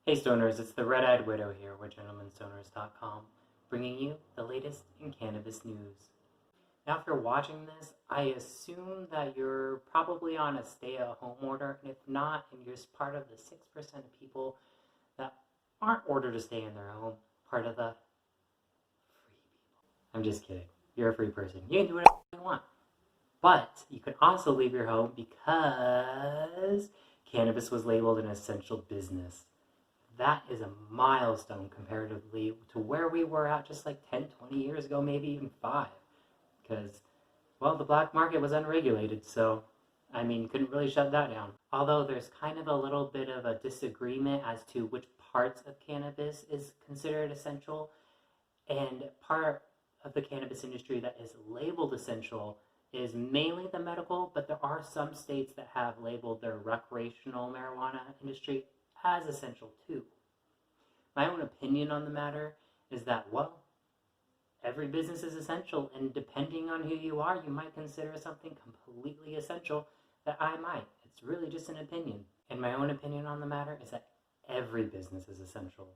Hey stoners, it's the Red-Eyed Widow here with GentlemanStoners.com, bringing you the latest in cannabis news. Now if you're watching this, I assume that you're probably on a stay-at-home order, and if not, and you're just part of the 6% of people that aren't ordered to stay in their home, part of the free people. I'm just kidding. You're a free person. You can do whatever you want. But you can also leave your home because cannabis was labeled an essential business. That is a milestone comparatively to where we were at just like 10, 20 years ago, maybe even 5. Because, well, the black market was unregulated, so, couldn't really shut that down. Although there's kind of a little bit of a disagreement as to which parts of cannabis is considered essential, and part of the cannabis industry that is labeled essential is mainly the medical, but there are some states that have labeled their recreational marijuana industry as essential too. My own opinion on the matter is that, well, every business is essential, and depending on who you are, you might consider something completely essential that I might. It's really just an opinion. And my own opinion on the matter is that every business is essential.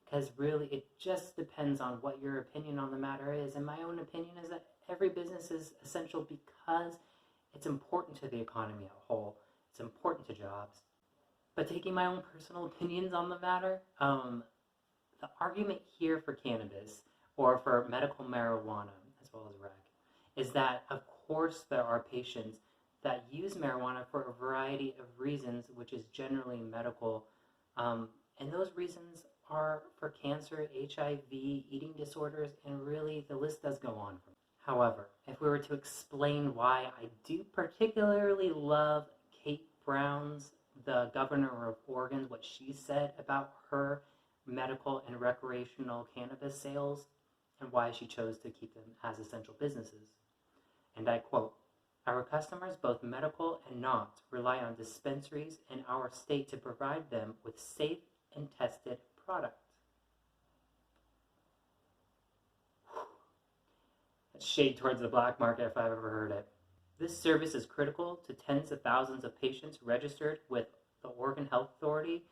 Because really, it just depends on what your opinion on the matter is. And my own opinion is that every business is essential because it's important to the economy as a whole. It's important to jobs. But taking my own personal opinions on the matter, the argument here for cannabis, or for medical marijuana, as well as rec, is that, of course, there are patients that use marijuana for a variety of reasons, which is generally medical, and those reasons are for cancer, HIV, eating disorders, and really the list does go on. However, if we were to explain why I do particularly love Kate Brown's, the governor of Oregon, what she said about her medical and recreational cannabis sales, and why she chose to keep them as essential businesses. And I quote, "Our customers, both medical and not, rely on dispensaries in our state to provide them with safe and tested product." That's shade towards the black market if I've ever heard it. This service is critical to tens of thousands of patients registered with the Oregon Health Authority,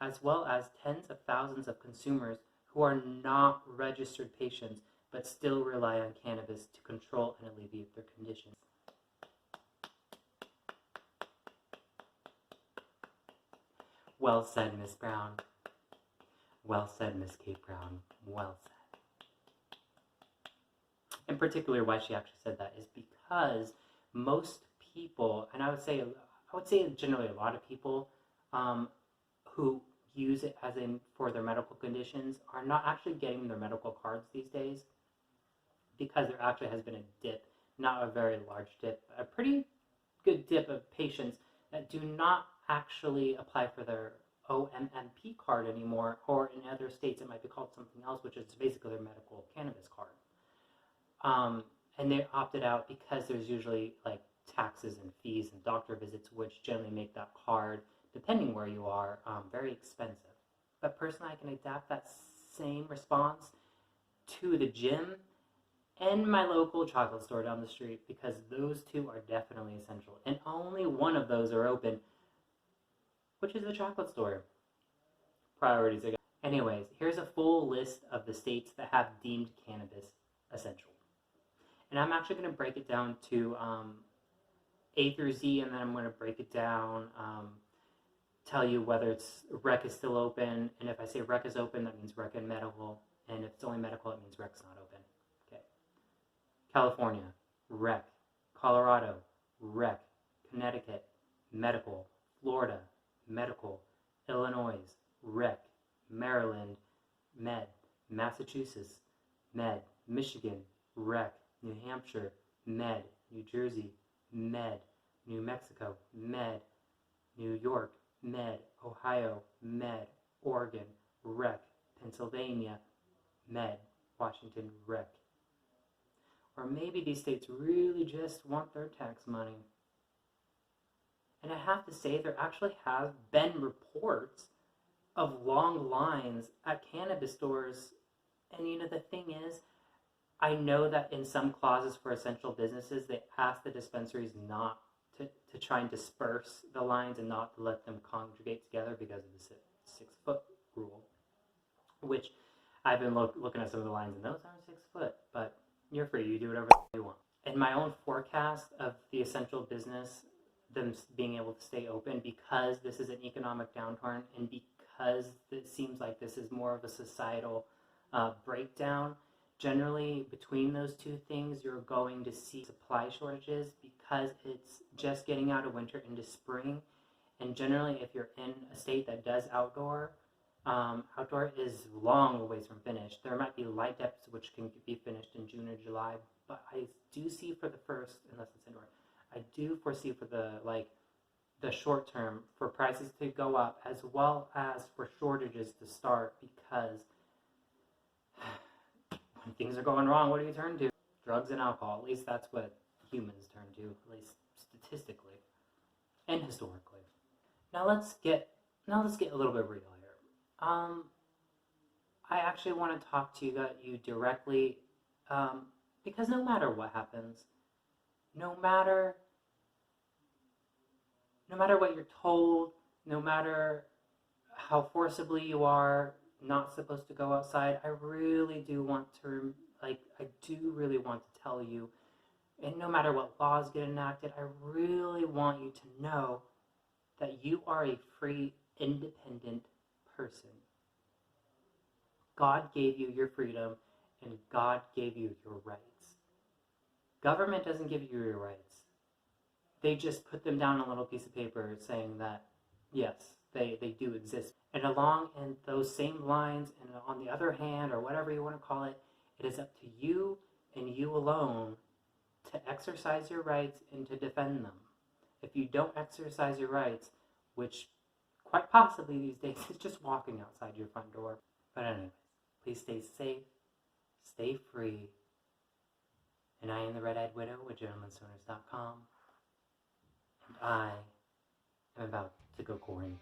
as well as tens of thousands of consumers who are not registered patients but still rely on cannabis to control and alleviate their conditions. Well said, Miss Brown. Well said, Miss Kate Brown. Well said. In particular, why she actually said that is because most people, and I would say generally a lot of people who use it as in for their medical conditions are not actually getting their medical cards these days, because there actually has been a dip, not a very large dip, a pretty good dip of patients that do not actually apply for their OMMP card anymore, or in other states it might be called something else, which is basically their medical cannabis card. And they opted out because there's usually like taxes and fees and doctor visits, which generally make that card, depending where you are, very expensive. But personally, I can adapt that same response to the gym and my local chocolate store down the street, because those two are definitely essential. And only one of those are open, which is the chocolate store. Priorities again. Anyways, here's a full list of the states that have deemed cannabis essential. And I'm actually going to break it down to A through Z, and then I'm going to break it down, tell you whether rec is still open, and if I say rec is open, that means rec and medical, and if it's only medical, it means rec's not open. Okay. California, rec. Colorado, rec. Connecticut, medical. Florida, medical. Illinois, rec. Maryland, med. Massachusetts, med. Michigan, rec. New Hampshire, med. New Jersey, med. New Mexico, med. New York, med. Ohio, med. Oregon, rec. Pennsylvania, med. Washington, rec. Or maybe these states really just want their tax money. And I have to say, there actually have been reports of long lines at cannabis stores. And the thing is, I know that in some clauses for essential businesses, they ask the dispensaries not to try and disperse the lines and not to let them congregate together because of the 6 foot rule, which I've been looking at some of the lines, and those are 6 foot, but you're free. You do whatever you want. In my own forecast of the essential business, them being able to stay open because this is an economic downturn and because it seems like this is more of a societal breakdown, generally between those two things, you're going to see supply shortages because it's just getting out of winter into spring. And generally, if you're in a state that does outdoor, outdoor is long ways from finished. There might be light depths which can be finished in June or July, but I do see for the first, unless it's indoor, I do foresee for the short term for prices to go up as well as for shortages to start, because when things are going wrong, what do you turn to? Drugs and alcohol. At least that's what humans turn to, at least statistically and historically. Now let's get a little bit real here. I actually want to talk to you directly, because no matter what happens, no matter what you're told, no matter how forcibly you are not supposed to go outside, I really do want to tell you, and no matter what laws get enacted, I really want you to know that you are a free, independent person. God gave you your freedom, and God gave you your rights. Government doesn't give you your rights. They just put them down on a little piece of paper saying that, yes, they do exist. And along in those same lines, and on the other hand, or whatever you want to call it, it is up to you and you alone to exercise your rights and to defend them. If you don't exercise your rights, which quite possibly these days is just walking outside your front door. But anyways, please stay safe, stay free, and I am the Red-Eyed Widow with GentlemanStoners.com, and I am about to go quarantine.